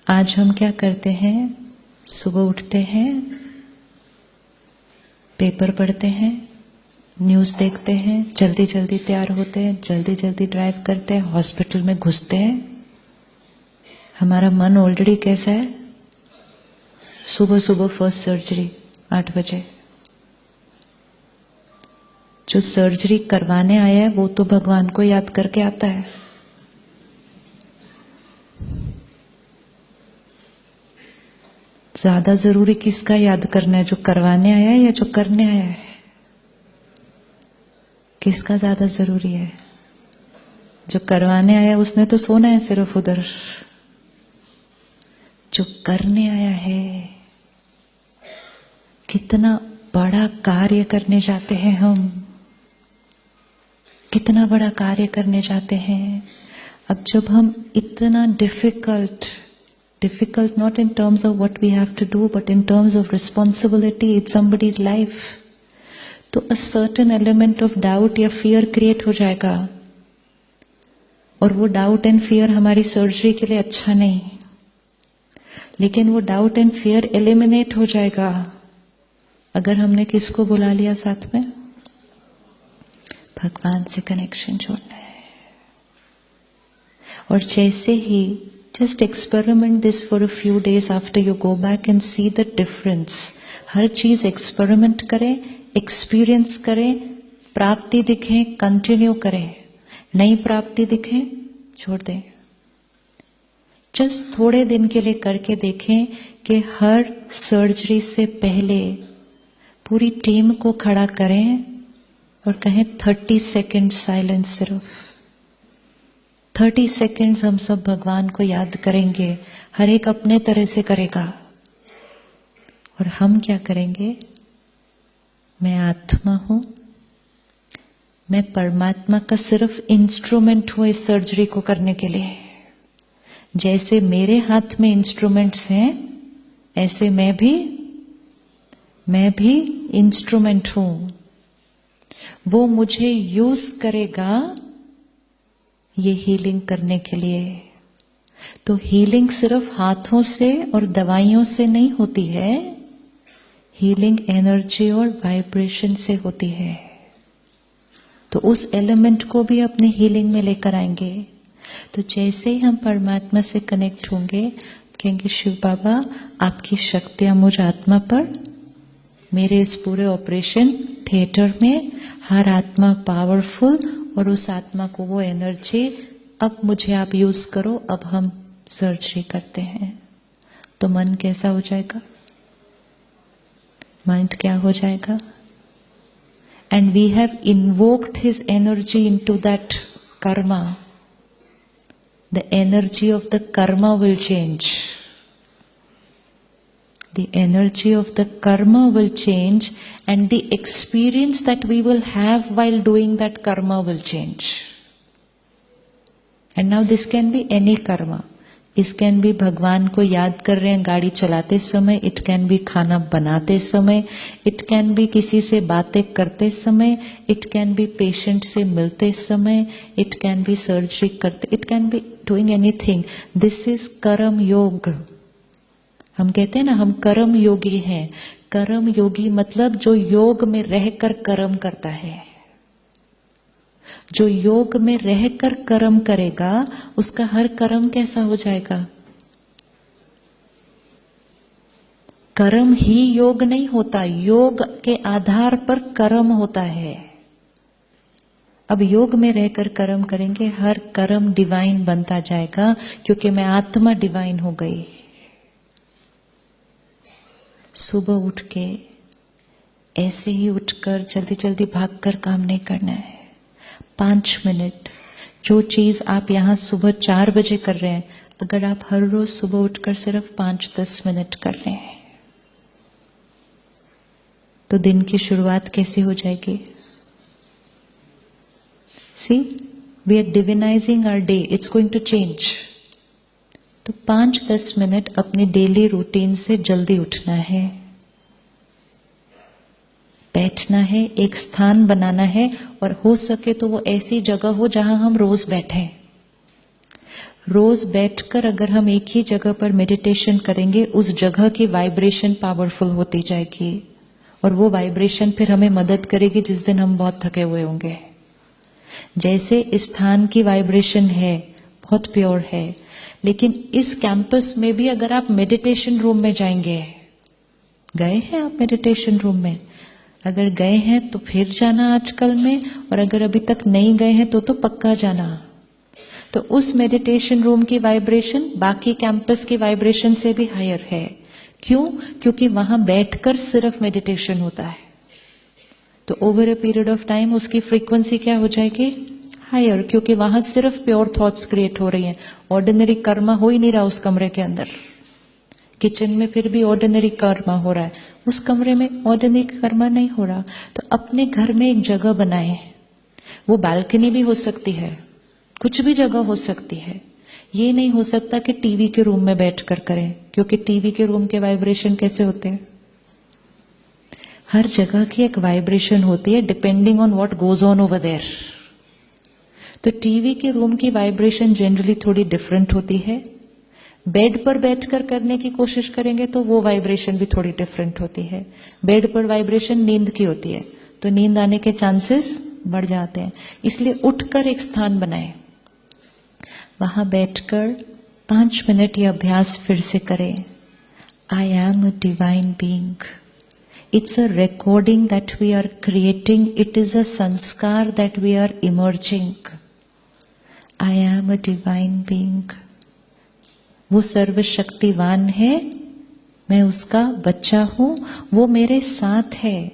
आज हम क्या करते हैं? सुबह उठते हैं, पेपर पढ़ते हैं, न्यूज़ देखते हैं, जल्दी जल्दी तैयार होते हैं, जल्दी जल्दी ड्राइव करते हैं, हॉस्पिटल में घुसते हैं। हमारा मन ऑलरेडी कैसा है? सुबह सुबह फर्स्ट सर्जरी 8 बजे। जो सर्जरी करवाने आया है वो तो भगवान को याद करके आता है। ज्यादा जरूरी किसका याद करना है? जो करवाने आया है या जो करने आया है? किसका ज्यादा जरूरी है? जो करवाने आया उसने तो सोना है सिर्फ उधर। जो करने आया है, कितना बड़ा कार्य करने जाते हैं हम, कितना बड़ा कार्य करने जाते हैं। अब जब हम इतना difficult not in terms of what we have to do, but in terms of responsibility, it's somebody's life. तो a certain element of doubt या fear create हो जाएगा, और वो doubt and fear हमारी सर्जरी के लिए अच्छा नहीं, लेकिन वो doubt and fear eliminate हो जाएगा अगर हमने किसको बुला लिया साथ में? भगवान से कनेक्शन जोड़ना है। और जैसे ही just experiment this for a few days, after you go back and see the difference. हर चीज experiment करें, experience करें, प्राप्ति दिखे continue करें, नई प्राप्ति दिखे छोड़ दें। just थोड़े दिन के लिए करके देखें कि हर सर्जरी से पहले पूरी टीम को खड़ा करें और कहें 30 सेकेंड साइलेंस। सिर्फ 30 सेकेंड्स हम सब भगवान को याद करेंगे। हर एक अपने तरह से करेगा। और हम क्या करेंगे? मैं आत्मा हूं, मैं परमात्मा का सिर्फ इंस्ट्रूमेंट हूं इस सर्जरी को करने के लिए। जैसे मेरे हाथ में इंस्ट्रूमेंट्स हैं, ऐसे मैं भी इंस्ट्रूमेंट हूं। वो मुझे यूज करेगा ये हीलिंग करने के लिए। तो हीलिंग सिर्फ हाथों से और दवाइयों से नहीं होती है, हीलिंग एनर्जी और वाइब्रेशन से होती है। तो उस एलिमेंट को भी अपने हीलिंग में लेकर आएंगे। तो जैसे ही हम परमात्मा से कनेक्ट होंगे, कहेंगे शिव बाबा आपकी शक्तियां मुझ आत्मा पर, मेरे इस पूरे ऑपरेशन थिएटर में हर आत्मा पावरफुल, और उस आत्मा को वो एनर्जी अब मुझे आप यूज करो। अब हम सर्जरी करते हैं। तो मन कैसा हो जाएगा? माइंड क्या हो जाएगा? And we have invoked his energy into that karma. The energy of the karma will change. The energy of the karma will change, and the experience that we will have while doing that karma will change. And now this can be any karma. It can be भगवान को याद कर रहे हैं गाड़ी चलाते समय, it can be खाना बनाते समय, it can be किसी से बातें करते समय, it can be patient से मिलते समय, it can be surgery करते, it can be doing anything. This is कर्म योग. हम कहते हैं ना हम कर्म योगी हैं। कर्म योगी मतलब जो योग में रहकर कर्म करता है। जो योग में रहकर कर्म करेगा उसका हर कर्म कैसा हो जाएगा? कर्म ही योग नहीं होता, योग के आधार पर कर्म होता है। अब योग में रहकर कर्म करेंगे, हर कर्म डिवाइन बनता जाएगा, क्योंकि मैं आत्मा डिवाइन हो गई। सुबह उठ के ऐसे ही उठकर जल्दी जल्दी भागकर काम नहीं करना है। 5 मिनट, जो चीज आप यहां सुबह 4 बजे कर रहे हैं, अगर आप हर रोज सुबह उठकर सिर्फ 5-10 मिनट कर रहे हैं तो दिन की शुरुआत कैसे हो जाएगी? See, we are divinizing our day, it's going to change. तो 5-10 मिनट अपनी डेली रूटीन से जल्दी उठना है, बैठना है, एक स्थान बनाना है, और हो सके तो वो ऐसी जगह हो जहां हम रोज बैठें। रोज बैठकर अगर हम एक ही जगह पर मेडिटेशन करेंगे, उस जगह की वाइब्रेशन पावरफुल होती जाएगी और वो वाइब्रेशन फिर हमें मदद करेगी जिस दिन हम बहुत थके हुए होंगे। जैसे इस स्थान की वाइब्रेशन है, बहुत प्योर है, लेकिन इस कैंपस में भी अगर आप मेडिटेशन रूम में जाएंगे, गए हैं आप मेडिटेशन रूम में? अगर गए हैं तो फिर जाना आजकल में, और अगर अभी तक नहीं गए हैं तो पक्का जाना। तो उस मेडिटेशन रूम की वाइब्रेशन बाकी कैंपस की वाइब्रेशन से भी हायर है। क्यों? क्योंकि वहां बैठकर सिर्फ मेडिटेशन होता है। तो over a period of time उसकी फ्रीक्वेंसी क्या हो जाएगी? हायर, क्योंकि वहां सिर्फ प्योर थॉट्स क्रिएट हो रही हैं। ऑर्डिनरी कर्मा हो ही नहीं रहा उस कमरे के अंदर। किचन में फिर भी ऑर्डिनरी कर्मा हो रहा है, उस कमरे में ऑर्डिनरी कर्मा नहीं हो रहा। तो अपने घर में एक जगह बनाए, वो बालकनी भी हो सकती है, कुछ भी जगह हो सकती है। ये नहीं हो सकता कि टीवी के रूम में बैठकर करें, क्योंकि टीवी के रूम के वाइब्रेशन कैसे होते हैं? हर जगह की एक वाइब्रेशन होती है depending on what goes on over there. तो टीवी के रूम की वाइब्रेशन जनरली थोड़ी डिफरेंट होती है। बेड पर बैठकर करने की कोशिश करेंगे तो वो वाइब्रेशन भी थोड़ी डिफरेंट होती है। बेड पर वाइब्रेशन नींद की होती है, तो नींद आने के चांसेस बढ़ जाते हैं। इसलिए उठकर एक स्थान बनाएं, वहां बैठकर 5 मिनट ये अभ्यास फिर से करें। I am a divine being. It's a recording that we are creating. It is a sanskar that we are emerging. I am a divine being. वो सर्वशक्तिवान है, मैं उसका बच्चा हूं, वो मेरे साथ है।